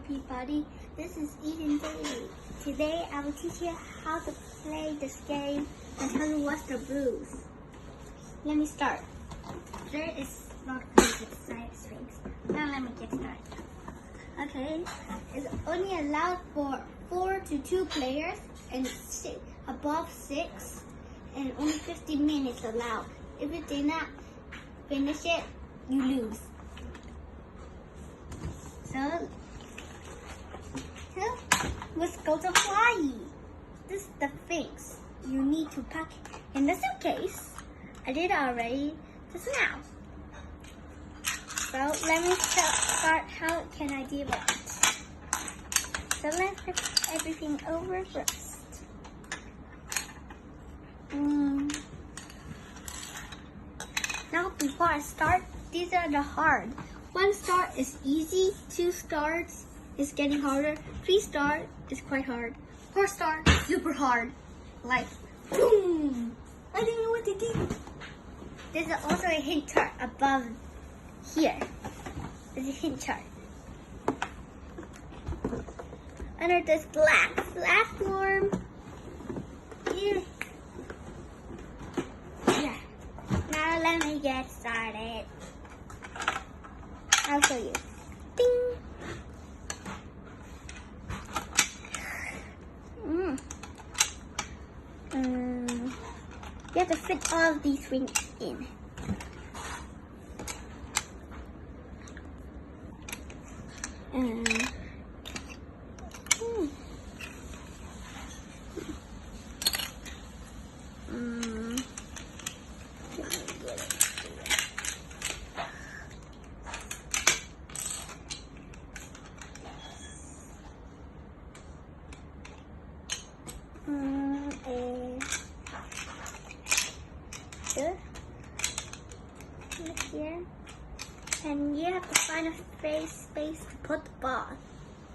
everybody, this is Eden Daily. Today I will teach you how to play this game and tell you what's the rules. Let me start. There is not good with side strings. Now let me get started. Okay, it's only allowed for 4 to 2 players and above 6, and only 50 minutes allowed. If you did not finish it, you lose. So let's go to Hawaii. This is the things you need to pack in the suitcase. I did it already just now. So let me start. How can I do it? So let's put everything over first. Now before I start, these are the hard. 1 star is easy, 2 stars is getting harder, 3 star is quite hard, 4 star super hard. Like boom! I don't know what to do. There's also a hint chart above here. There's a hint chart. Under this black platform. Yeah. Now let me get started. I'll show you. Ding! You have to fit all of these rings in. Here, and you have to find a space to put the ball.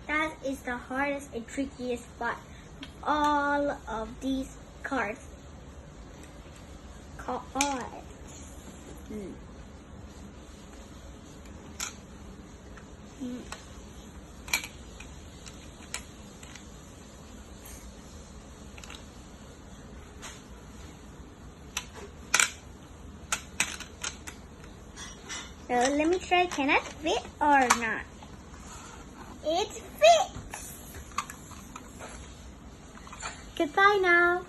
That is the hardest and trickiest spot of all of these cards. So let me try, can it fit or not? It fits! Goodbye now.